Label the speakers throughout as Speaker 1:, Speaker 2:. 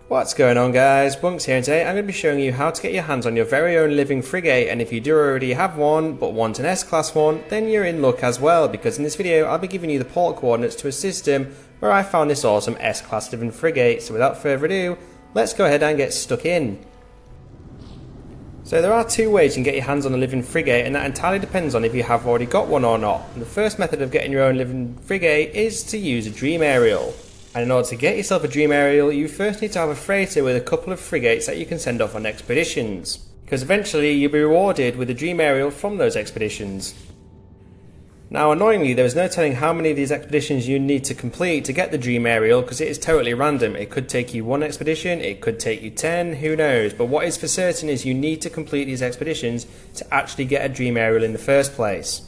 Speaker 1: What's going on guys, Bunks here, and today I'm going to be showing you how to get your hands on your very own living frigate. And if you do already have one but want an S-Class one, then you're in luck as well, because in this video I'll be giving you the port coordinates to a system where I found this awesome S-Class living frigate. So without further ado, let's go ahead and get stuck in. So there are two ways you can get your hands on a living frigate, and that entirely depends on if you have already got one or not. And the first method of getting your own living frigate is to use a dream aerial. And in order to get yourself a dream aerial, you first need to have a freighter with a couple of frigates that you can send off on expeditions, because eventually you'll be rewarded with a dream aerial from those expeditions. Now annoyingly, there is no telling how many of these expeditions you need to complete to get the dream aerial, because it is totally random. It could take you one expedition, it could take you 10, who knows. But what is for certain is you need to complete these expeditions to actually get a dream aerial in the first place.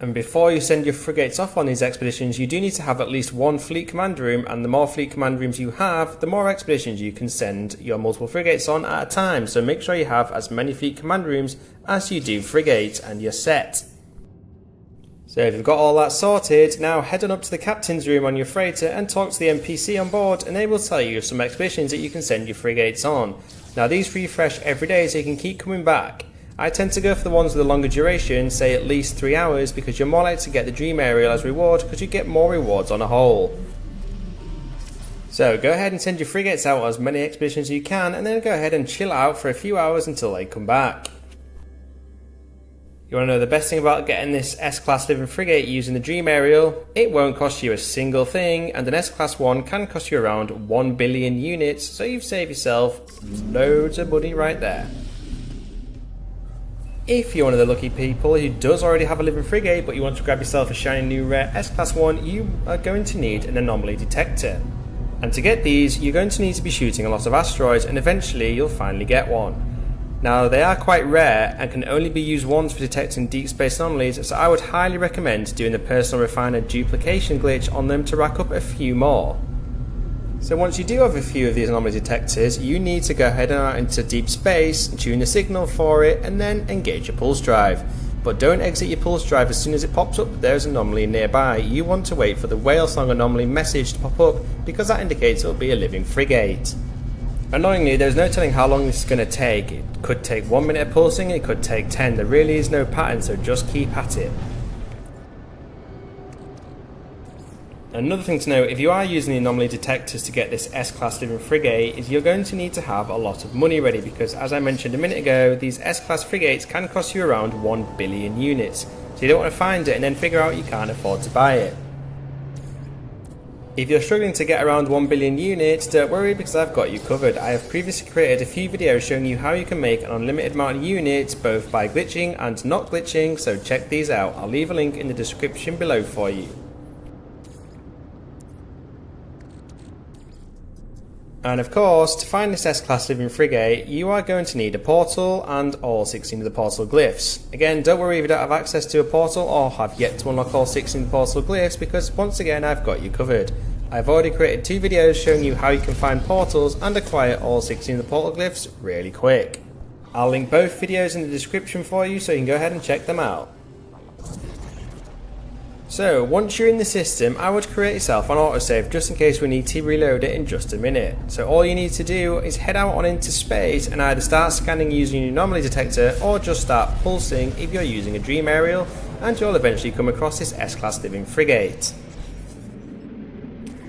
Speaker 1: And before you send your frigates off on these expeditions, you do need to have at least one fleet command room, and the more fleet command rooms you have, the more expeditions you can send your multiple frigates on at a time. So make sure you have as many fleet command rooms as you do frigates, and you're set. So if you've got all that sorted, now head on up to the captain's room on your freighter and talk to the NPC on board, and they will tell you some expeditions that you can send your frigates on. Now these refresh every day, so you can keep coming back. I tend to go for the ones with a longer duration, say at least 3 hours, because you're more likely to get the dream aerial as reward, because you get more rewards on a whole. So go ahead and send your frigates out on as many expeditions as you can, and then go ahead and chill out for a few hours until they come back. You want to know the best thing about getting this S-Class living frigate using the dream aerial? It won't cost you a single thing, and an S-Class one can cost you around 1 billion units, so you've saved yourself loads of money right there. If you're one of the lucky people who does already have a living frigate but you want to grab yourself a shiny new rare S-Class one, you are going to need an Anomaly Detector. And to get these, you're going to need to be shooting a lot of asteroids, and eventually you'll finally get one. Now they are quite rare and can only be used once for detecting deep space anomalies, so I would highly recommend doing the personal refiner duplication glitch on them to rack up a few more. So once you do have a few of these anomaly detectors, you need to go ahead and out into deep space, tune the signal for it, and then engage your pulse drive. But don't exit your pulse drive as soon as it pops up that there's an anomaly nearby. You want to wait for the whale song anomaly message to pop up, because that indicates it will be a living frigate. Annoyingly, there's no telling how long this is going to take. It could take 1 minute of pulsing, it could take 10. There really is no pattern, so just keep at it. Another thing to know, if you are using the anomaly detectors to get this S-Class living frigate, is you're going to need to have a lot of money ready, because as I mentioned a minute ago, these S-Class frigates can cost you around 1 billion units. So you don't want to find it and then figure out you can't afford to buy it. If you're struggling to get around 1 billion units, don't worry, because I've got you covered. I have previously created a few videos showing you how you can make an unlimited amount of units, both by glitching and not glitching, so check these out. I'll leave a link in the description below for you. And of course, to find this S-Class living frigate, you are going to need a portal and all 16 of the portal glyphs. Again, don't worry if you don't have access to a portal or have yet to unlock all 16 of the portal glyphs, because once again I've got you covered. I've already created 2 videos showing you how you can find portals and acquire all 16 of the portal glyphs really quick. I'll link both videos in the description for you, so you can go ahead and check them out. So once you're in the system, I would create yourself an autosave just in case we need to reload it in just a minute. So all you need to do is head out on into space and either start scanning using your anomaly detector, or just start pulsing if you're using a dream aerial, and you'll eventually come across this S-Class living frigate.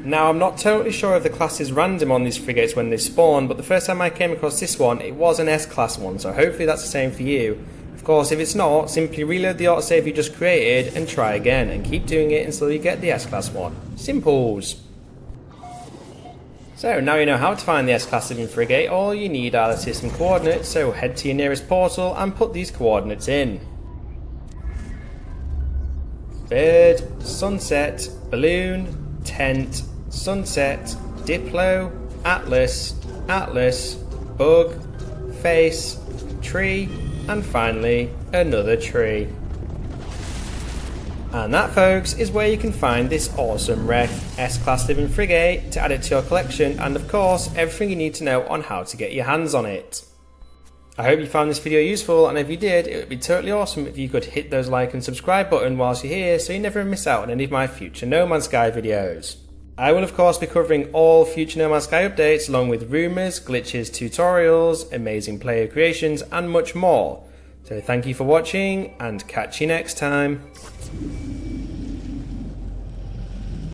Speaker 1: Now I'm not totally sure if the class is random on these frigates when they spawn, but the first time I came across this one, it was an S-Class one, so hopefully that's the same for you. Of course, if it's not, simply reload the autosave you just created and try again, and keep doing it until you get the S-Class one. Simples. So now you know how to find the S-Class living frigate. All you need are the system coordinates, so head to your nearest portal and put these coordinates in. Bird, sunset, balloon, tent, sunset, diplo, atlas, atlas, bug, face, tree, and finally another tree. And that, folks, is where you can find this awesome rare S-Class living frigate to add it to your collection, and of course everything you need to know on how to get your hands on it. I hope you found this video useful, and if you did, it would be totally awesome if you could hit those like and subscribe button whilst you're here, so you never miss out on any of my future No Man's Sky videos. I will of course be covering all future No Man's Sky updates along with rumours, glitches, tutorials, amazing player creations and much more. So thank you for watching and catch you next time.